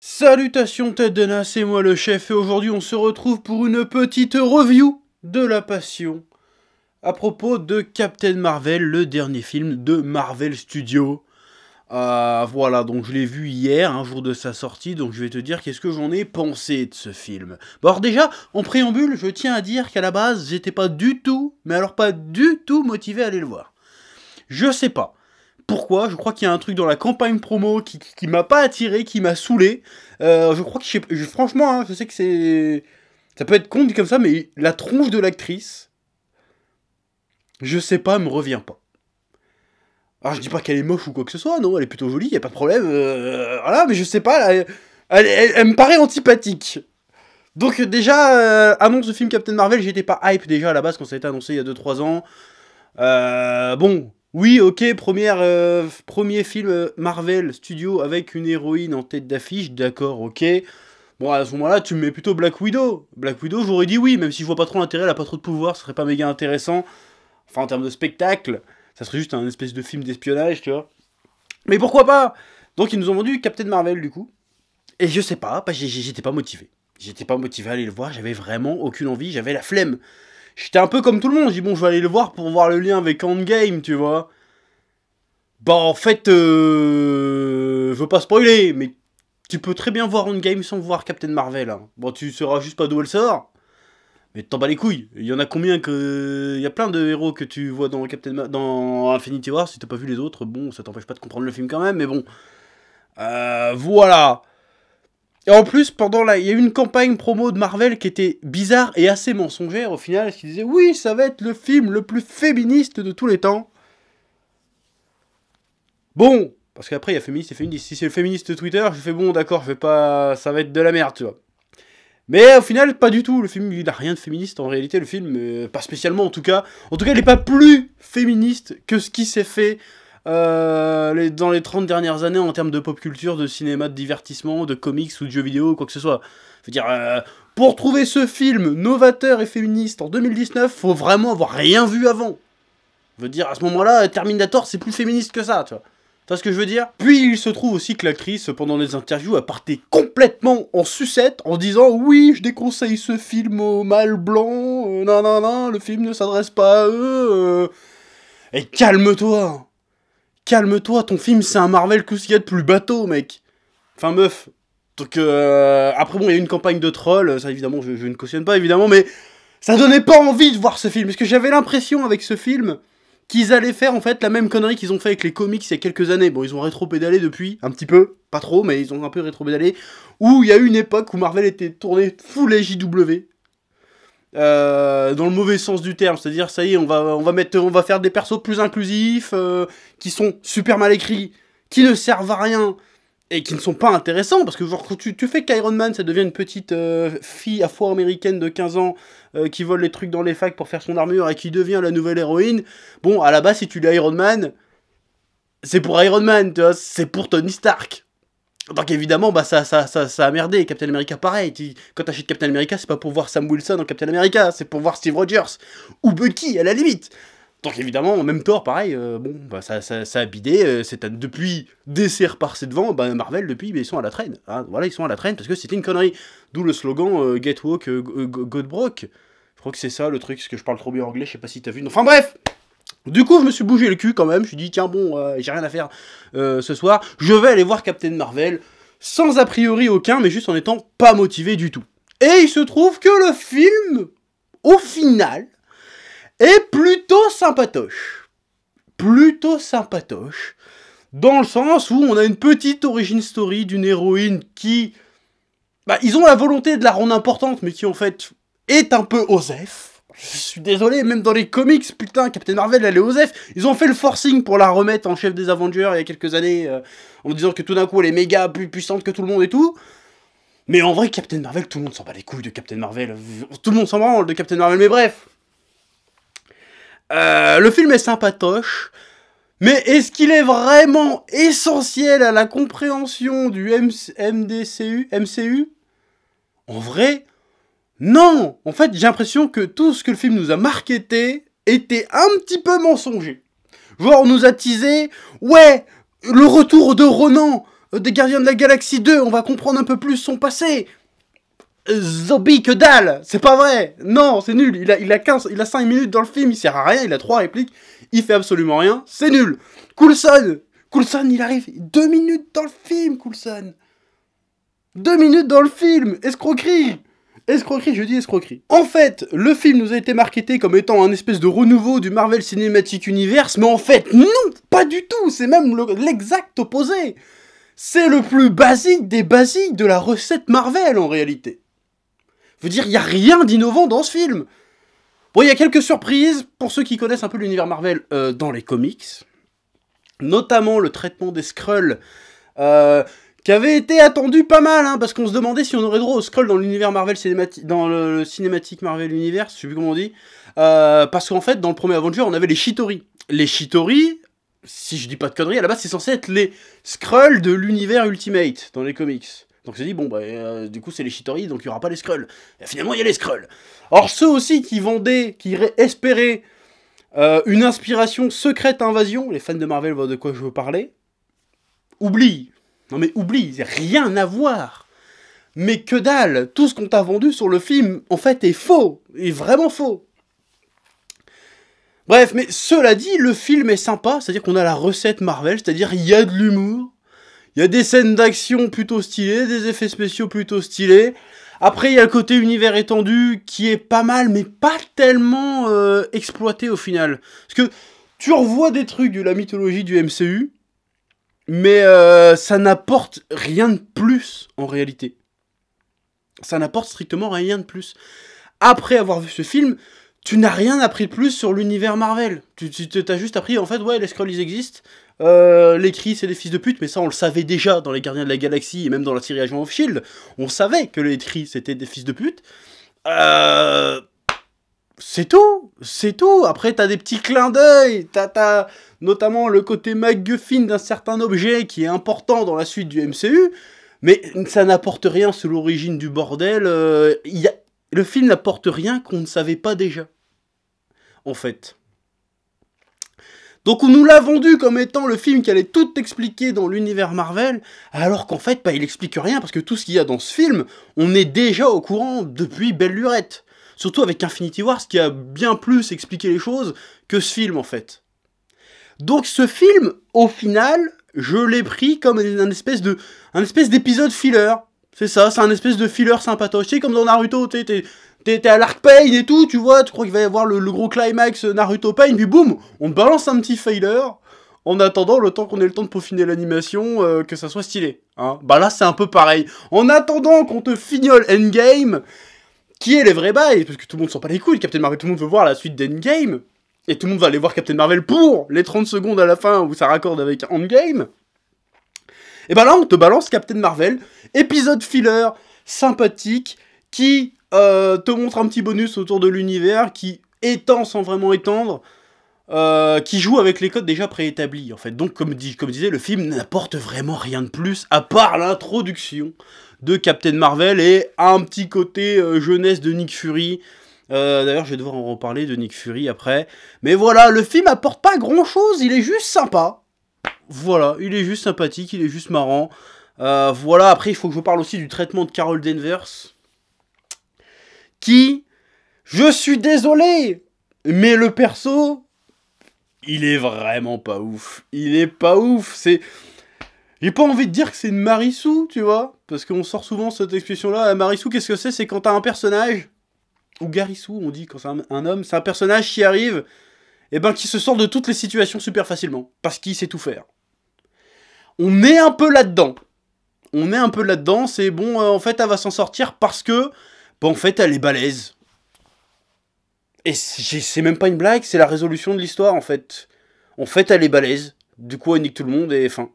Salutations tête de nain, c'est moi le chef et aujourd'hui on se retrouve pour une petite review de la passion à propos de Captain Marvel, le dernier film de Marvel Studios. Voilà, donc je l'ai vu hier, un jour de sa sortie, donc je vais te dire qu'est-ce que j'en ai pensé de ce film. Bon alors déjà, en préambule, je tiens à dire qu'à la base, j'étais pas du tout, mais alors pas du tout motivé à aller le voir. Je sais pas. Pourquoi? Je crois qu'il y a un truc dans la campagne promo qui m'a pas attiré, qui m'a saoulé. Je crois que franchement, hein, je sais que c'est... Ça peut être con dit comme ça, mais la tronche de l'actrice, je sais pas, me revient pas. Alors je dis pas qu'elle est moche ou quoi que ce soit, non, elle est plutôt jolie, y a pas de problème. Voilà, mais je sais pas, elle me paraît antipathique. Donc déjà, annonce de film Captain Marvel, j'étais pas hype déjà à la base quand ça a été annoncé il y a 2-3 ans. Bon... Oui, ok, premier film Marvel Studio avec une héroïne en tête d'affiche, d'accord, ok. Bon, à ce moment-là, tu me mets plutôt Black Widow. Black Widow, j'aurais dit oui, même si je vois pas trop l'intérêt, elle a pas trop de pouvoir, ce serait pas méga intéressant. Enfin, en termes de spectacle, ça serait juste un espèce de film d'espionnage, tu vois. Mais pourquoi pas? Donc, ils nous ont vendu Captain Marvel, du coup. Et je sais pas, j'étais pas motivé. J'étais pas motivé à aller le voir, j'avais vraiment aucune envie, j'avais la flemme. J'étais un peu comme tout le monde, je dis bon, je vais aller le voir pour voir le lien avec Endgame, tu vois. Bah en fait, je veux pas spoiler, mais tu peux très bien voir Endgame sans voir Captain Marvel. Hein. Bon, tu sauras juste pas d'où elle sort, mais t'en bats les couilles. Il y en a combien que... Il y a plein de héros que tu vois dans Infinity War, si t'as pas vu les autres, bon, ça t'empêche pas de comprendre le film quand même, mais bon. Voilà. Et en plus, il y a eu une campagne promo de Marvel qui était bizarre et assez mensongère au final, qui disait oui, ça va être le film le plus féministe de tous les temps. Bon, parce qu'après il y a féministe et féministe. Si c'est le féministe de Twitter, je fais bon, d'accord, je vais pas, ça va être de la merde, tu vois. Mais au final, pas du tout. Le film, il n'a rien de féministe en réalité. Le film, pas spécialement en tout cas. En tout cas, il n'est pas plus féministe que ce qui s'est fait dans les 30 dernières années en termes de pop culture, de cinéma, de divertissement, de comics ou de jeux vidéo, quoi que ce soit. Je veux dire, pour trouver ce film novateur et féministe en 2019, faut vraiment avoir rien vu avant. Je veux dire, à ce moment-là, Terminator, c'est plus féministe que ça, tu vois. Tu vois ce que je veux dire? Puis il se trouve aussi que l'actrice, pendant les interviews, a parté complètement en sucette en disant oui, je déconseille ce film aux mâles blancs, non, le film ne s'adresse pas à eux. Et calme-toi! Calme-toi, ton film c'est un Marvel que ce qu'il y a de plus bateau, mec. Enfin, meuf. Donc, après, bon, il y a eu une campagne de trolls, ça évidemment, je ne cautionne pas évidemment, mais ça donnait pas envie de voir ce film, parce que j'avais l'impression avec ce film qu'ils allaient faire en fait la même connerie qu'ils ont fait avec les comics il y a quelques années. Bon, ils ont rétro-pédalé depuis, un petit peu, pas trop, mais ils ont un peu rétro-pédalé, où il y a eu une époque où Marvel était tourné full JW, dans le mauvais sens du terme, c'est-à-dire ça y est, on va faire des persos plus inclusifs, qui sont super mal écrits, qui ne servent à rien, et qui ne sont pas intéressants, parce que genre quand tu fais qu'Iron Man, ça devient une petite fille afro-américaine de 15 ans qui vole les trucs dans les facs pour faire son armure et qui devient la nouvelle héroïne. Bon, à la base, si tu l'as Iron Man, c'est pour Iron Man, tu vois, c'est pour Tony Stark. Donc évidemment, bah ça a merdé. Captain America, pareil. Quand t'achètes Captain America, c'est pas pour voir Sam Wilson en Captain America, c'est pour voir Steve Rogers ou Bucky à la limite. Donc évidemment, même Thor, pareil, bon, bah ça a bidé, depuis DC repassé devant, bah Marvel, depuis, bah, ils sont à la traîne. Hein, voilà, ils sont à la traîne parce que c'était une connerie. D'où le slogan Get Woke, God Broke. Je crois que c'est ça le truc, parce que je parle trop bien anglais, je sais pas si t'as vu. Enfin bref. Du coup, je me suis bougé le cul quand même, je me suis dit, tiens bon, j'ai rien à faire ce soir, je vais aller voir Captain Marvel, sans a priori aucun, mais juste en étant pas motivé du tout. Et il se trouve que le film, au final, est plutôt sympatoche. Plutôt sympatoche. Dans le sens où on a une petite origin story d'une héroïne qui... Bah, ils ont la volonté de la rendre importante, mais qui en fait est un peu osef. Je suis désolé, même dans les comics, putain, Captain Marvel, elle est osef. Ils ont fait le forcing pour la remettre en chef des Avengers il y a quelques années, en disant que tout d'un coup elle est méga plus puissante que tout le monde et tout. Mais en vrai, Captain Marvel, tout le monde s'en bat les couilles de Captain Marvel. Tout le monde s'en branle de Captain Marvel, mais bref. Le film est sympatoche, mais est-ce qu'il est vraiment essentiel à la compréhension du MCU? En vrai, non. En fait, j'ai l'impression que tout ce que le film nous a marketé était un petit peu mensonger. Genre, on nous a teasé, ouais, le retour de Ronan, des Gardiens de la Galaxie 2, on va comprendre un peu plus son passé. Zombie, que dalle, c'est pas vrai. Non, c'est nul. Il a 5 minutes dans le film, il sert à rien, il a 3 répliques, il fait absolument rien, c'est nul. Coulson, il arrive 2 minutes dans le film, Coulson. 2 minutes dans le film, escroquerie. Escroquerie, je dis escroquerie. En fait, le film nous a été marketé comme étant un espèce de renouveau du Marvel Cinematic Universe, mais en fait, non, pas du tout, c'est même l'exact opposé. C'est le plus basique des basiques de la recette Marvel, en réalité. Je veux dire, il n'y a rien d'innovant dans ce film. Bon, il y a quelques surprises, pour ceux qui connaissent un peu l'univers Marvel dans les comics. Notamment le traitement des Skrulls, qui avait été attendu pas mal, hein, parce qu'on se demandait si on aurait droit aux Skrulls dans l'univers Marvel cinématique, dans le cinématique Marvel Universe, je sais plus comment on dit, parce qu'en fait, dans le premier Avenger, on avait les Chitauri. Les Chitauri, si je dis pas de conneries, à la base, c'est censé être les Skrulls de l'univers Ultimate, dans les comics. Donc, j'ai dit, bon, bah, du coup, c'est les Chitauri, donc il y aura pas les Skrulls. Et finalement, il y a les Skrulls. Or, ceux aussi qui vendaient, qui espéraient une inspiration secrète invasion, les fans de Marvel voient de quoi je veux parler, oublie. Non mais oublie, rien à voir. Mais que dalle, tout ce qu'on t'a vendu sur le film, en fait, est faux. Est vraiment faux. Bref, mais cela dit, le film est sympa, c'est-à-dire qu'on a la recette Marvel, c'est-à-dire il y a de l'humour, il y a des scènes d'action plutôt stylées, des effets spéciaux plutôt stylés. Après, il y a le côté univers étendu qui est pas mal, mais pas tellement exploité au final. Parce que tu revois des trucs de la mythologie du MCU, mais ça n'apporte rien de plus, en réalité. Ça n'apporte strictement rien de plus. Après avoir vu ce film, tu n'as rien appris de plus sur l'univers Marvel. Tu t'as juste appris, en fait, ouais, les Skrulls, ils existent. Les Kree, c'est des fils de pute, mais ça, on le savait déjà dans les Gardiens de la Galaxie, et même dans la série Agents of S.H.I.E.L.D. On savait que les Kree, c'était des fils de pute. C'est tout. Après, t'as des petits clins d'œil, t'as notamment le côté MacGuffin d'un certain objet qui est important dans la suite du MCU, mais ça n'apporte rien sur l'origine du bordel. Le film n'apporte rien qu'on ne savait pas déjà, en fait. Donc on nous l'a vendu comme étant le film qui allait tout expliquer dans l'univers Marvel, alors qu'en fait, bah, il explique rien, parce que tout ce qu'il y a dans ce film, on est déjà au courant depuis belle lurette. Surtout avec Infinity Wars, qui a bien plus expliqué les choses que ce film, en fait. Donc ce film, au final, je l'ai pris comme un espèce d'épisode filler. C'est ça, c'est un espèce de filler sympatoche. Tu sais, comme dans Naruto, t'es à l'arc Pain et tout, tu vois, tu crois qu'il va y avoir le gros climax Naruto Pain, puis boum, on te balance un petit filler, en attendant le temps qu'on ait le temps de peaufiner l'animation, que ça soit stylé. Hein. Bah là, c'est un peu pareil. En attendant qu'on te fignole Endgame, qui est les vrais bails, parce que tout le monde s'en bat les couilles, Captain Marvel, tout le monde veut voir la suite d'Endgame, et tout le monde va aller voir Captain Marvel pour les 30 secondes à la fin où ça raccorde avec Endgame, et bah là on te balance Captain Marvel, épisode filler, sympathique, qui te montre un petit bonus autour de l'univers, qui étend sans vraiment étendre, qui joue avec les codes déjà préétablis, en fait. Donc comme disait, le film n'apporte vraiment rien de plus, à part l'introduction de Captain Marvel et un petit côté jeunesse de Nick Fury. D'ailleurs, je vais devoir en reparler de Nick Fury après. Mais voilà, le film apporte pas grand-chose, il est juste sympa. Voilà, il est juste sympathique, il est juste marrant. Voilà, après, il faut que je parle aussi du traitement de Carol Danvers. Qui, je suis désolé, mais le perso, il est vraiment pas ouf. Il est pas ouf, c'est... J'ai pas envie de dire que c'est une Marissou, tu vois, parce qu'on sort souvent cette expression-là. Marissou, qu'est-ce que c'est? C'est quand t'as un personnage, ou Garissou, on dit quand c'est un homme, c'est un personnage qui arrive, et ben qui se sort de toutes les situations super facilement, parce qu'il sait tout faire. On est un peu là-dedans. C'est bon, en fait, elle va s'en sortir parce que, en fait, elle est balèze. Et c'est même pas une blague, c'est la résolution de l'histoire, en fait. En fait, elle est balèze. Du coup, elle nique tout le monde et fin.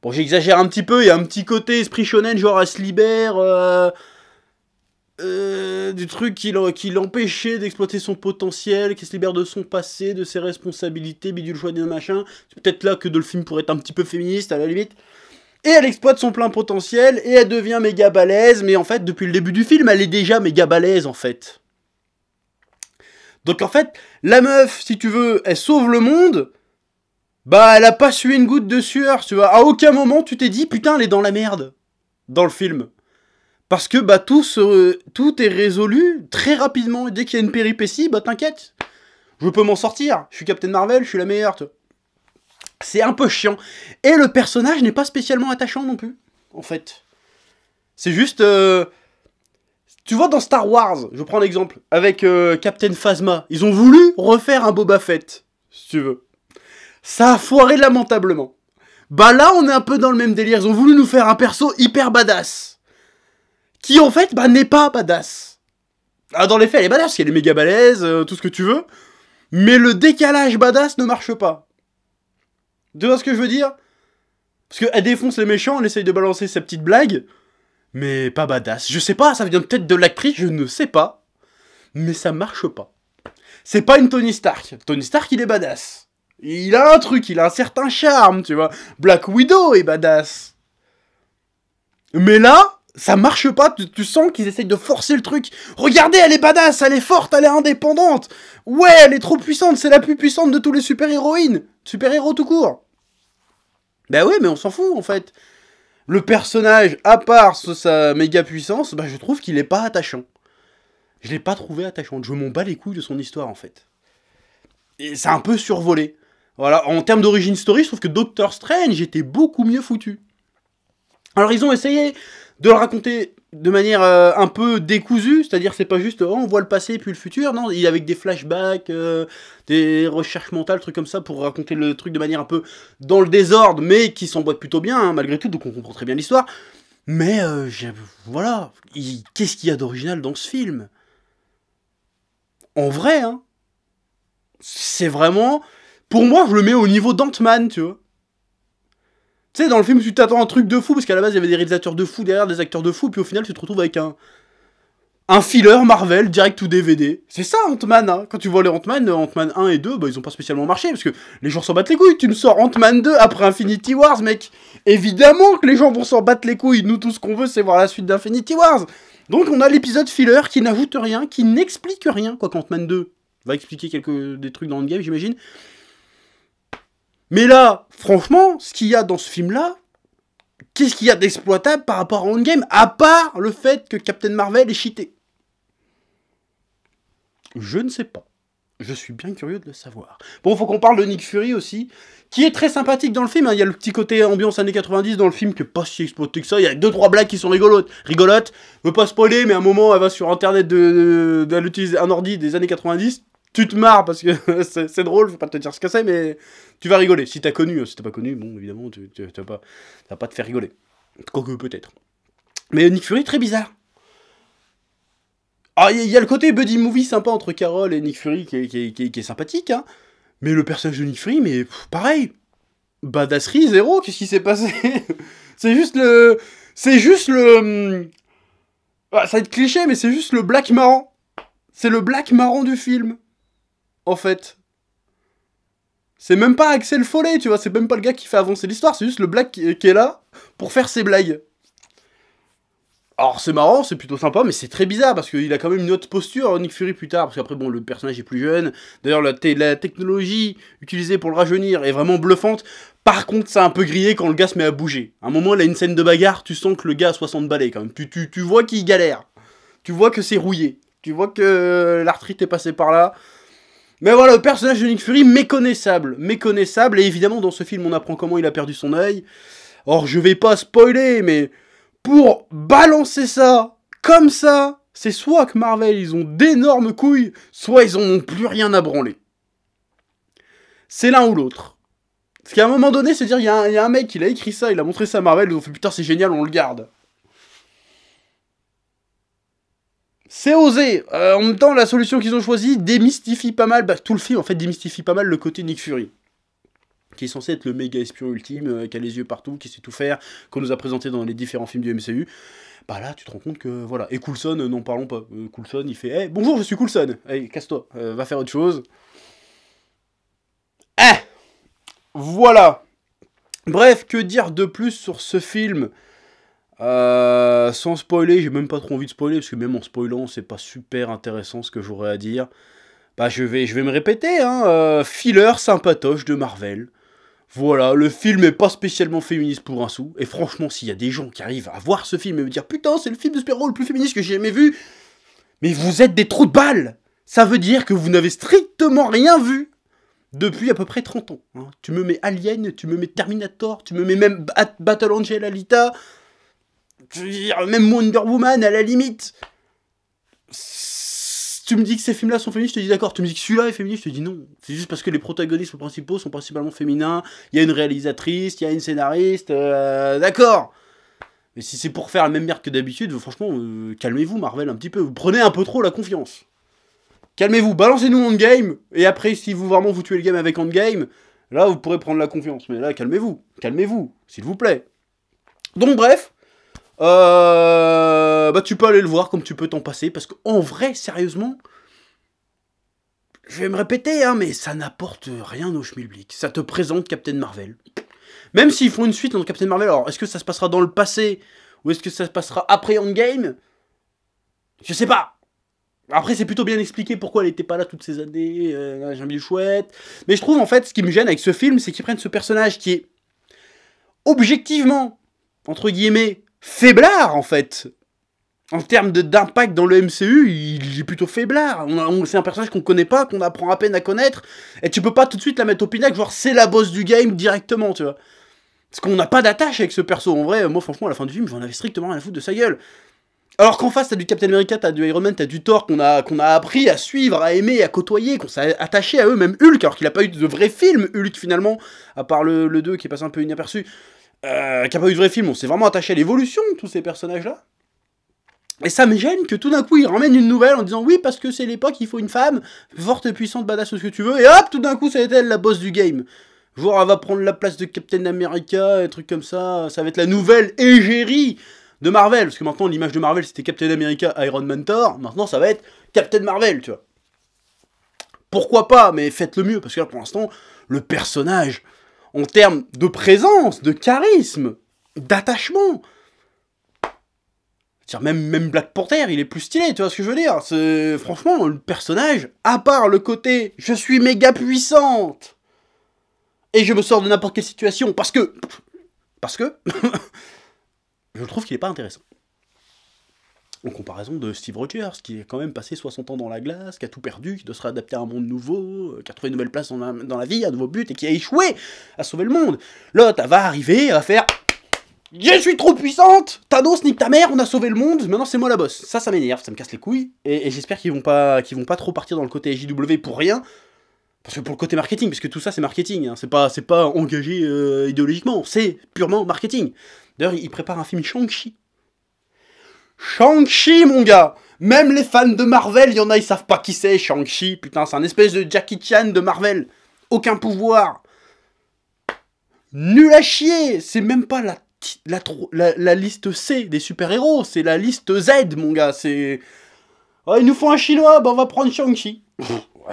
Bon, j'exagère un petit peu, il y a un petit côté esprit shonen, genre elle se libère du truc qui l'empêchait d'exploiter son potentiel, qui se libère de son passé, de ses responsabilités, bidule choix des machins. C'est peut-être là que le film pourrait être un petit peu féministe, à la limite. Et elle exploite son plein potentiel, et elle devient méga balèze, mais en fait, depuis le début du film, elle est déjà méga balèze, en fait. Donc en fait, la meuf, si tu veux, elle sauve le monde, Bah, elle a pas sué une goutte de sueur, tu vois. À aucun moment, tu t'es dit, putain, elle est dans la merde. Dans le film. Parce que, bah, tout est résolu très rapidement. Et dès qu'il y a une péripétie, bah, t'inquiète. Je peux m'en sortir. Je suis Captain Marvel, je suis la meilleure, tu vois. C'est un peu chiant. Et le personnage n'est pas spécialement attachant non plus, en fait. C'est juste... Tu vois, dans Star Wars, je prends l'exemple, avec Captain Phasma, ils ont voulu refaire un Boba Fett, si tu veux. Ça a foiré lamentablement. Bah là, on est un peu dans le même délire. Ils ont voulu nous faire un perso hyper badass. Qui, en fait, bah, n'est pas badass. Ah, dans les faits, elle est badass, parce qu'elle est méga balèze, tout ce que tu veux. Mais le décalage badass ne marche pas. Tu vois ce que je veux dire? Parce qu'elle défonce les méchants, elle essaye de balancer sa petite blague. Mais pas badass. Je sais pas, ça vient peut-être de l'actrice, je ne sais pas. Mais ça marche pas. C'est pas une Tony Stark. Tony Stark, il est badass. Il a un truc, il a un certain charme, tu vois. Black Widow est badass. Mais là, ça marche pas, tu sens qu'ils essayent de forcer le truc. Regardez, elle est badass, elle est forte, elle est indépendante. Ouais, elle est trop puissante, c'est la plus puissante de tous les super-héroïnes. Super-héros tout court. Bah ouais, mais on s'en fout, en fait. Le personnage, à part sa méga puissance, bah je trouve qu'il est pas attachant. Je l'ai pas trouvé attachant. Je m'en bats les couilles de son histoire, en fait. Et c'est un peu survolé. Voilà, en termes d'origine story, je trouve que Doctor Strange était beaucoup mieux foutu. Alors ils ont essayé de le raconter de manière un peu décousue, c'est-à-dire c'est pas juste on voit le passé puis le futur, non, il est avec des flashbacks, des recherches mentales, trucs comme ça pour raconter le truc de manière un peu dans le désordre, mais qui s'emboîte plutôt bien, hein, malgré tout, donc on comprend très bien l'histoire. Mais voilà, qu'est-ce qu'il y a d'original dans ce film? En vrai, hein, c'est vraiment... Pour moi, je le mets au niveau d'Ant-Man, tu vois. Tu sais, dans le film, tu t'attends un truc de fou, parce qu'à la base, il y avait des réalisateurs de fou derrière, des acteurs de fou, puis au final, tu te retrouves avec un filler Marvel, direct ou DVD. C'est ça, Ant-Man, hein. Quand tu vois les Ant-Man 1 et 2, bah, ils ont pas spécialement marché, parce que les gens s'en battent les couilles. Tu me sors Ant-Man 2 après Infinity Wars, mec. Évidemment que les gens vont s'en battre les couilles. Nous, tout ce qu'on veut, c'est voir la suite d'Infinity Wars. Donc, on a l'épisode filler qui n'ajoute rien, qui n'explique rien, quoi qu'Ant-Man 2 va expliquer des trucs dans Endgame, j'imagine. Mais là, franchement, ce qu'il y a dans ce film-là, qu'est-ce qu'il y a d'exploitable par rapport à Endgame, à part le fait que Captain Marvel est cheaté? Je ne sais pas. Je suis bien curieux de le savoir. Bon, faut qu'on parle de Nick Fury aussi, qui est très sympathique dans le film. Hein. Il y a le petit côté ambiance années 90 dans le film qui est pas si exploité que ça. Il y a 2-3 blagues qui sont rigolotes. Je veux pas spoiler, mais à un moment, elle va sur internet elle utilise un ordi des années 90. Tu te marres parce que c'est drôle, je vais pas te dire ce que c'est, mais tu vas rigoler. Si t'as connu, si t'as pas connu, bon, évidemment, tu vas pas te faire rigoler. Quoique peut-être. Mais Nick Fury, très bizarre. Ah, il y a le côté buddy movie sympa entre Carol et Nick Fury qui est sympathique, hein. Mais le personnage de Nick Fury, mais pareil. Badasserie, zéro, qu'est-ce qui s'est passé? C'est juste le... Ah, ça va être cliché, mais c'est juste le black marrant. C'est le black marrant du film. En fait. C'est même pas Axel Follet, tu vois, c'est même pas le gars qui fait avancer l'histoire, c'est juste le black qui est là pour faire ses blagues. Alors c'est marrant, c'est plutôt sympa, mais c'est très bizarre, parce qu'il a quand même une autre posture, Nick Fury, plus tard, parce qu'après, bon, le personnage est plus jeune, d'ailleurs, la technologie utilisée pour le rajeunir est vraiment bluffante. Par contre, ça a un peu grillé quand le gars se met à bouger. À un moment, il a une scène de bagarre, tu sens que le gars a 60 balais, quand même. Tu vois qu'il galère. Tu vois que c'est rouillé. Tu vois que l'arthrite est passée par là. Mais voilà, le personnage de Nick Fury, méconnaissable, et évidemment, dans ce film, on apprend comment il a perdu son œil. Or, je vais pas spoiler, mais pour balancer ça, comme ça, c'est soit que Marvel, ils ont d'énormes couilles, soit ils en ont plus rien à branler. C'est l'un ou l'autre. Parce qu'à un moment donné, c'est dire, il y a un mec qui a écrit ça, il a montré ça à Marvel, ils ont fait, putain, c'est génial, on le garde. C'est osé. En même temps, la solution qu'ils ont choisie démystifie pas mal, tout le film en fait démystifie pas mal le côté Nick Fury, qui est censé être le méga espion ultime, qui a les yeux partout, qui sait tout faire, qu'on nous a présenté dans les différents films du MCU. Bah là, tu te rends compte que voilà. Et Coulson, n'en parlons pas. Coulson, il fait hey, bonjour, je suis Coulson. Hey, casse-toi, va faire autre chose. Voilà. Bref, que dire de plus sur ce film? Sans spoiler, j'ai même pas trop envie de spoiler, parce que même en spoilant, c'est pas super intéressant ce que j'aurais à dire. Bah je vais me répéter, hein, filler sympatoche de Marvel. Voilà, le film est pas spécialement féministe pour un sou. Et franchement, s'il y a des gens qui arrivent à voir ce film et me dire putain, c'est le film de super-héros le plus féministe que j'ai jamais vu, mais vous êtes des trous de balles. Ça veut dire que vous n'avez strictement rien vu depuis à peu près 30 ans. Hein. Tu me mets Alien, tu me mets Terminator, tu me mets même Battle Angel Alita, je veux dire, même Wonder Woman à la limite. Tu me dis que ces films-là sont féministes, je te dis d'accord. Tu me dis que celui-là est féministe, je te dis non. C'est juste parce que les protagonistes principaux sont principalement féminins. Il y a une réalisatrice, il y a une scénariste, d'accord. Mais si c'est pour faire la même merde que d'habitude, franchement, calmez-vous Marvel un petit peu. Vous prenez un peu trop la confiance. Calmez-vous, balancez-nous Endgame. Et après, si vous vraiment vous tuez le game avec Endgame, là vous pourrez prendre la confiance. Mais là, calmez-vous, s'il vous plaît. Donc bref. Bah tu peux aller le voir comme tu peux t'en passer, parce qu'en vrai, sérieusement, je vais me répéter, hein, mais ça n'apporte rien au schmilblick. Ça te présente Captain Marvel. Même s'ils font une suite dans Captain Marvel, alors est-ce que ça se passera dans le passé, ou est-ce que ça se passera après Endgame? Je sais pas. Après, c'est plutôt bien expliqué pourquoi elle était pas là toutes ces années, j'ai envie de chouette. Mais je trouve, en fait, ce qui me gêne avec ce film, c'est qu'ils prennent ce personnage qui est objectivement, entre guillemets, faiblard, en fait. En termes d'impact dans le MCU, il est plutôt faiblard. C'est un personnage qu'on connaît pas, qu'on apprend à peine à connaître. Et tu peux pas tout de suite la mettre au pinacle, genre c'est la boss du game directement, tu vois. Parce qu'on n'a pas d'attache avec ce perso. En vrai, moi franchement, à la fin du film, j'en avais strictement rien à foutre de sa gueule. Alors qu'en face, t'as du Captain America, t'as du Iron Man, t'as du Thor qu'on a appris à suivre, à aimer, à côtoyer, qu'on s'est attaché à eux, même Hulk, alors qu'il a pas eu de vrai film, Hulk finalement, à part le 2 qui est passé un peu inaperçu. Qui a pas eu de vrai film, on s'est vraiment attaché à l'évolution de tous ces personnages-là. Et ça me gêne que tout d'un coup, ils ramènent une nouvelle en disant oui, parce que c'est l'époque, il faut une femme, forte, puissante, badass, ce que tu veux, et hop, tout d'un coup, ça va être elle, la boss du game. Genre, elle va prendre la place de Captain America, et trucs comme ça, ça va être la nouvelle égérie de Marvel, parce que maintenant, l'image de Marvel, c'était Captain America, Iron Man, Thor, maintenant, ça va être Captain Marvel, tu vois. Pourquoi pas, mais faites-le mieux, parce que là, pour l'instant, le personnage, en termes de présence, de charisme, d'attachement, même Black Panther, il est plus stylé, tu vois ce que je veux dire? C'est franchement, le personnage, à part le côté « je suis méga puissante » et je me sors de n'importe quelle situation, parce que je trouve qu'il est pas intéressant. En comparaison de Steve Rogers, qui est quand même passé 60 ans dans la glace, qui a tout perdu, qui doit se réadapter à un monde nouveau, qui a trouvé une nouvelle place dans la vie, un nouveau but, et qui a échoué à sauver le monde. Là, elle va arriver, elle va faire... Je suis trop puissante! Thanos, nique ta mère, on a sauvé le monde, maintenant c'est moi la boss. Ça m'énerve, ça me casse les couilles, et j'espère qu'ils vont pas trop partir dans le côté JW pour rien, parce que pour le côté marketing, parce que tout ça c'est marketing, hein. C'est pas engagé idéologiquement, c'est purement marketing. D'ailleurs, ils préparent un film Shang-Chi. Shang-Chi, mon gars! Même les fans de Marvel, il y en a, ils savent pas qui c'est, Shang-Chi. Putain, c'est un espèce de Jackie Chan de Marvel. Aucun pouvoir. Nul à chier! C'est même pas la liste C des super-héros, c'est la liste Z, mon gars. C'est... Oh, ils nous font un chinois, bah on va prendre Shang-Chi.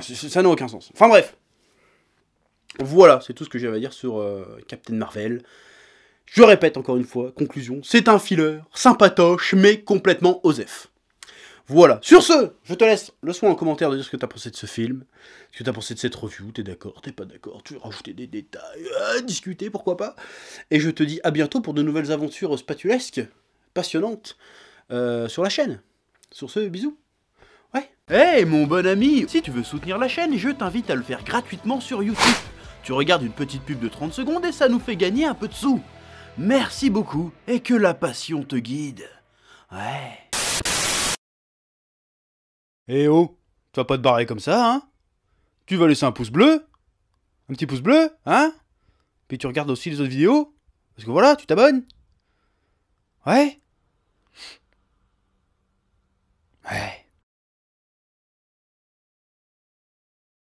Ça n'a aucun sens. Enfin bref. Voilà, c'est tout ce que j'avais à dire sur Captain Marvel. Je répète encore une fois, conclusion, c'est un filler, sympatoche, mais complètement osef. Voilà. Sur ce, je te laisse le soin en commentaire de dire ce que t'as pensé de ce film, ce que t'as pensé de cette review, t'es d'accord, t'es pas d'accord, tu veux rajouter des détails, discuter, pourquoi pas. Et je te dis à bientôt pour de nouvelles aventures spatulesques, passionnantes, sur la chaîne. Sur ce, bisous. Ouais. Hey mon bon ami, si tu veux soutenir la chaîne, je t'invite à le faire gratuitement sur YouTube. Tu regardes une petite pub de 30 secondes et ça nous fait gagner un peu de sous. Merci beaucoup et que la passion te guide. Ouais. Eh oh, tu vas pas te barrer comme ça, hein? Tu vas laisser un pouce bleu? Un petit pouce bleu, hein? Puis tu regardes aussi les autres vidéos? Parce que voilà, tu t'abonnes? Ouais?